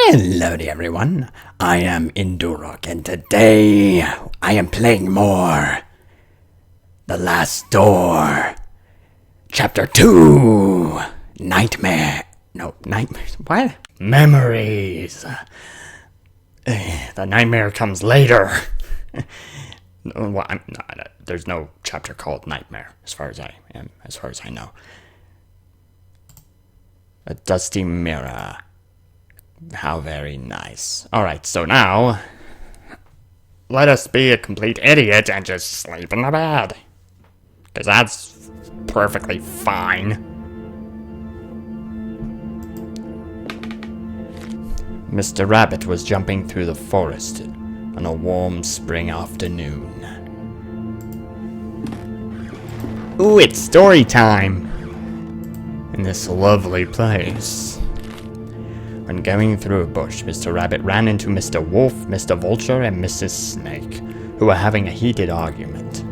Hello there everyone, I am Indurok and today I am playing more The Last Door, Chapter 2, Nightmares, what? Memories. The nightmare comes later. Well, there's no chapter called Nightmare as far as I know. A dusty mirror. How very nice. Alright, so now, let us be a complete idiot and just sleep in the bed. Because that's perfectly fine. Mr. Rabbit was jumping through the forest on a warm spring afternoon. Ooh, it's story time! In this lovely place. When going through a bush, Mr. Rabbit ran into Mr. Wolf, Mr. Vulture, and Mrs. Snake, who were having a heated argument.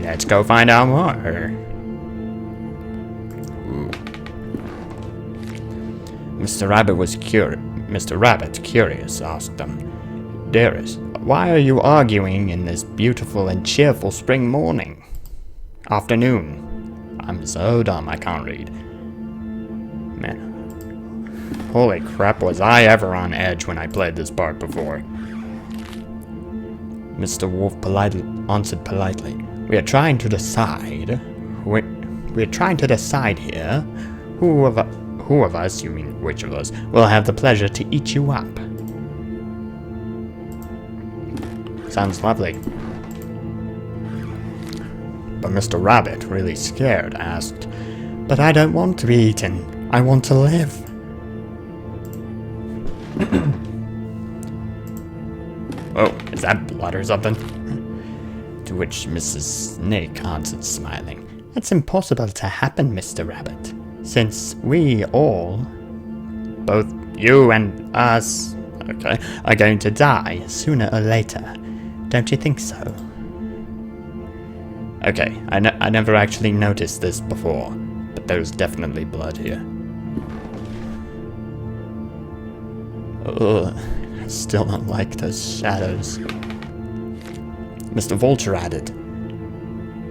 Let's go find out more. Ooh. Mr. Rabbit, curious, asked them, "Dearest, why are you arguing in this beautiful and cheerful spring morning? Afternoon. I'm so dumb I can't read. Man, holy crap, was I ever on edge when I played this part before." Mr. Wolf answered politely, "We are trying to decide. We're trying to decide here who of us, you mean which of us, will have the pleasure to eat you up." Sounds lovely. But Mr. Rabbit, really scared, asked, "But I don't want to be eaten. I want to live." Oh, is that blood or something? To which Mrs. Snake answered, smiling, "That's impossible to happen, Mr. Rabbit, since we all, both you and us, okay, are going to die sooner or later. Don't you think so?" Okay, I never actually noticed this before, but there's definitely blood here. Ugh, I still don't like those shadows. Mr. Vulture added,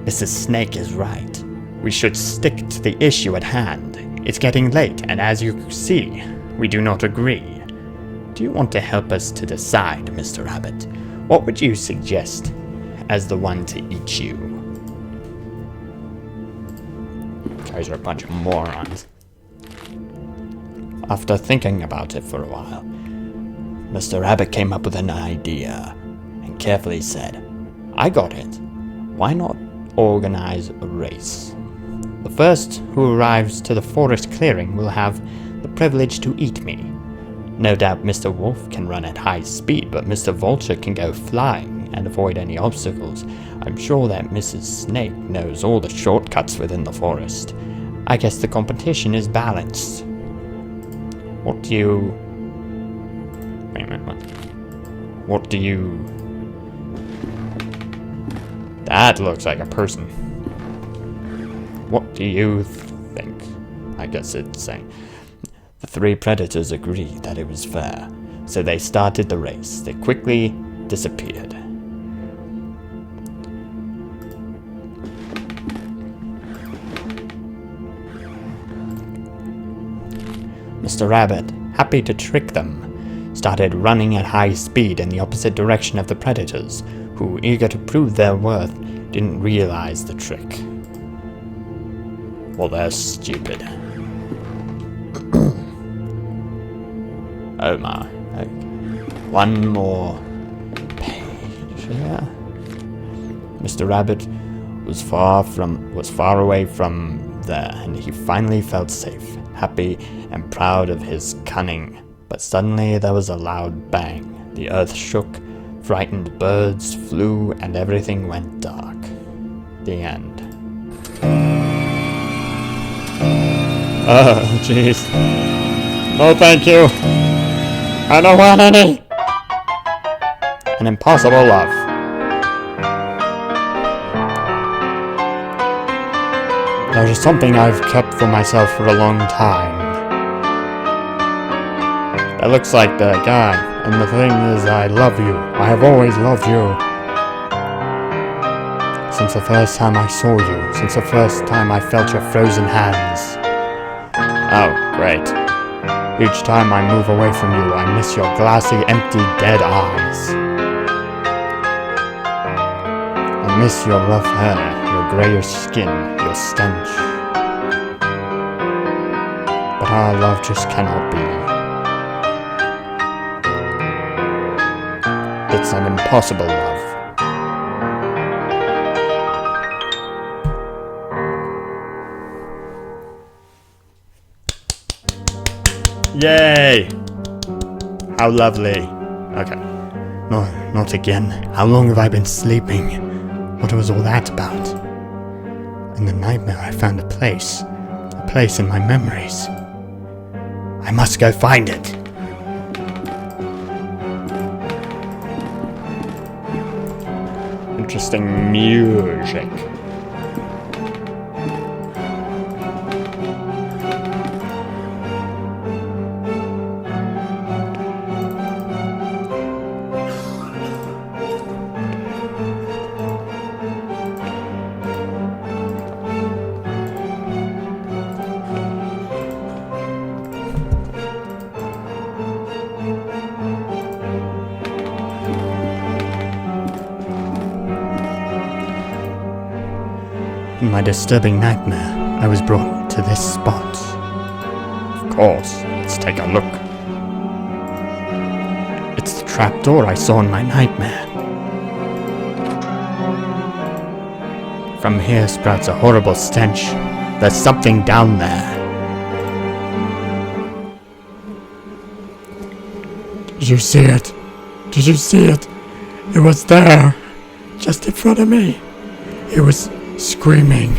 "Mrs. Snake is right. We should stick to the issue at hand. It's getting late, and as you see, we do not agree. Do you want to help us to decide, Mr. Rabbit? What would you suggest as the one to eat you?" You guys are a bunch of morons. After thinking about it for a while, Mr. Rabbit came up with an idea and carefully said, "I got it. Why not organize a race? The first who arrives to the forest clearing will have the privilege to eat me. No doubt Mr. Wolf can run at high speed, but Mr. Vulture can go flying and avoid any obstacles. I'm sure that Mrs. Snake knows all the shortcuts within the forest. I guess the competition is balanced. What do you... Wait a minute, what do you... That looks like a person. What do you think?" I guess it's saying. The three predators agreed that it was fair, so they started the race. They quickly disappeared. Mr. Rabbit, happy to trick them, started running at high speed in the opposite direction of the predators, who, eager to prove their worth, didn't realize the trick. Well, they're stupid. Oh my. One more page here. Mr. Rabbit was far away from there, and he finally felt safe, happy, and proud of his cunning. But suddenly there was a loud bang. The earth shook, frightened birds flew, and everything went dark. The end. Oh, jeez. No, thank you. I don't want any. An impossible love. There's something I've kept for myself for a long time. That looks like the guy. And the thing is, I love you. I have always loved you. Since the first time I saw you. Since the first time I felt your frozen hands. Oh, great. Each time I move away from you, I miss your glassy, empty, dead eyes. I miss your rough hair, your grayish skin, your stench. But our love just cannot be. It's an impossible love. Yay! How lovely. Okay. No, not again. How long have I been sleeping? What was all that about? In the nightmare I found a place in my memories. I must go find it. Interesting music. In my disturbing nightmare, I was brought to this spot. Of course, let's take a look. It's the trapdoor I saw in my nightmare. From here sprouts a horrible stench. There's something down there. Did you see it? Did you see it? It was there, just in front of me. It was screaming.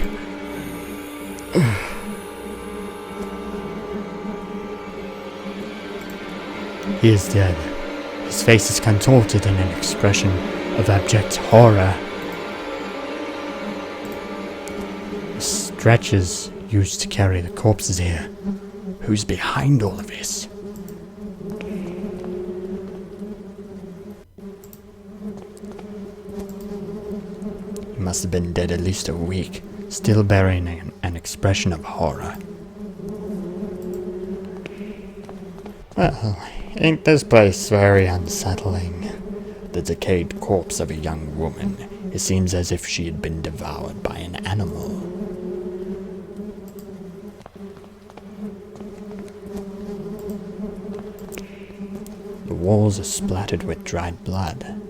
He is dead. His face is contorted in an expression of abject horror. The stretchers used to carry the corpses here. Who's behind all of this? He must have been dead at least a week, still bearing an expression of horror. Well, ain't this place very unsettling? The decayed corpse of a young woman. It seems as if she had been devoured by an animal. The walls are splattered with dried blood.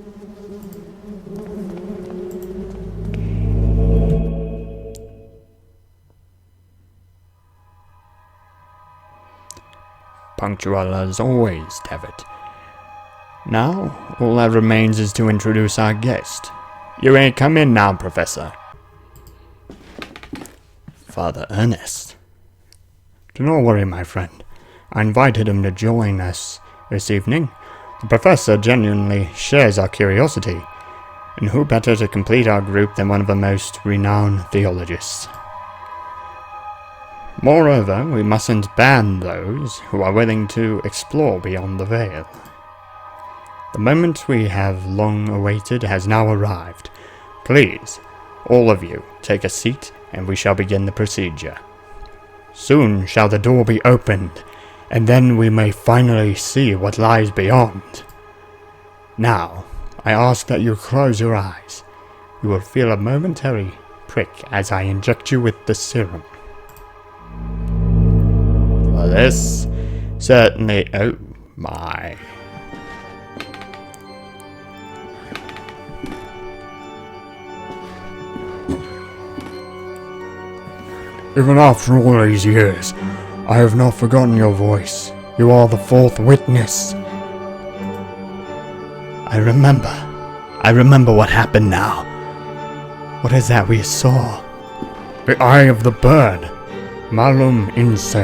Punctual as always, Devitt. Now, all that remains is to introduce our guest. You ain't come in now, Professor. Father Ernest. Do not worry, my friend. I invited him to join us this evening. The Professor genuinely shares our curiosity, and who better to complete our group than one of the most renowned theologists? Moreover, we mustn't ban those who are willing to explore beyond the veil. The moment we have long awaited has now arrived. Please, all of you, take a seat, and we shall begin the procedure. Soon shall the door be opened, and then we may finally see what lies beyond. Now, I ask that you close your eyes. You will feel a momentary prick as I inject you with the serum. Well, this certainly... oh my. Even after all these years, I have not forgotten your voice. You are the fourth witness. I remember what happened now. What is that we saw? The eye of the bird. Malum inse.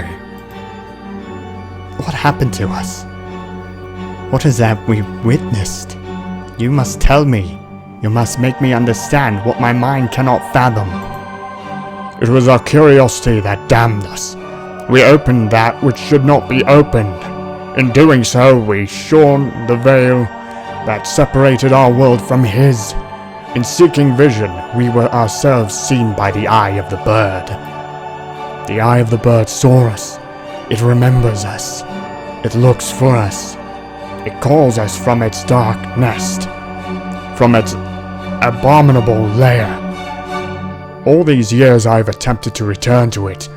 What happened to us? What is that we witnessed? You must tell me. You must make me understand what my mind cannot fathom. It was our curiosity that damned us. We opened that which should not be opened. In doing so, we shorn the veil that separated our world from his. In seeking vision, we were ourselves seen by the eye of the bird. The eye of the bird saw us. It remembers us. It looks for us. It calls us from its dark nest, from its abominable lair. All these years I have attempted to return to it,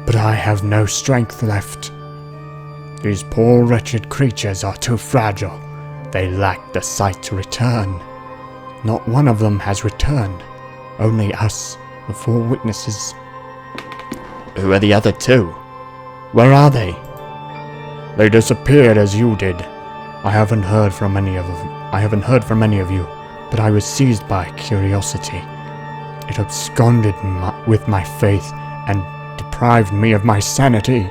but I have no strength left. These poor wretched creatures are too fragile. They lack the sight to return. Not one of them has returned. Only us, the four witnesses. Who are the other two? Where are they? They disappeared as you did. I haven't heard from any of you, but I was seized by curiosity. It absconded with my faith and deprived me of my sanity.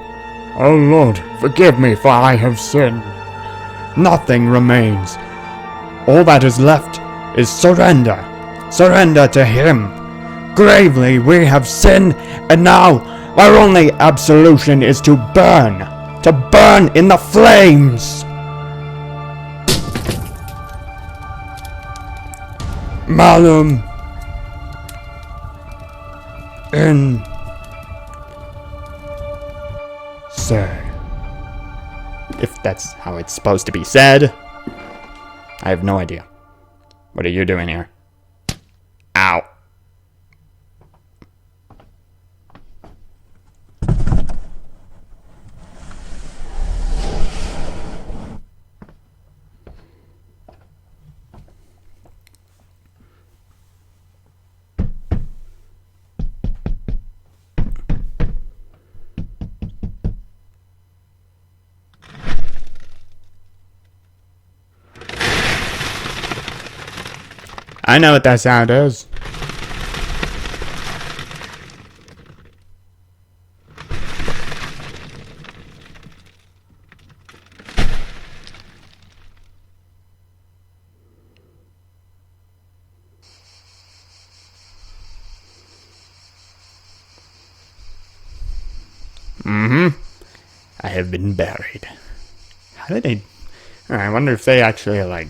Oh Lord, forgive me, for I have sinned. Nothing remains. All that is left is surrender. Surrender to him. Gravely we have sinned, and now our only absolution is to burn in the flames. Malum in Sir. If that's how it's supposed to be said. I have no idea. What are you doing here? Ow. I know what that sound is. I have been buried. How did they... I wonder if they actually, like,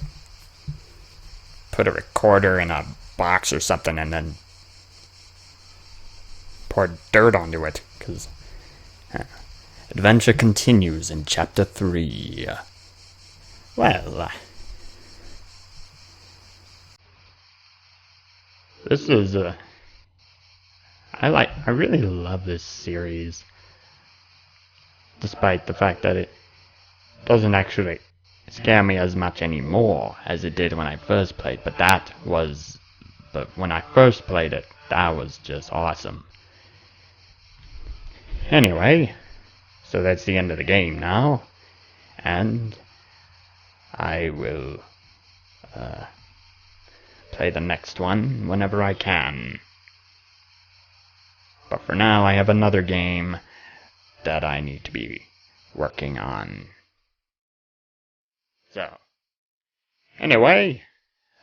put a recorder in a box or something and then poured dirt onto it. Because adventure continues in chapter 3. Well, this is I really love this series, despite the fact that it doesn't actually scare me as much anymore as it did when I first played. But when I first played it, that was just awesome. Anyway, so that's the end of the game now, and I will play the next one whenever I can. But for now, I have another game that I need to be working on. So, anyway,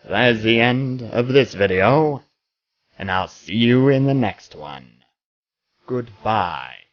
that is the end of this video, and I'll see you in the next one. Goodbye.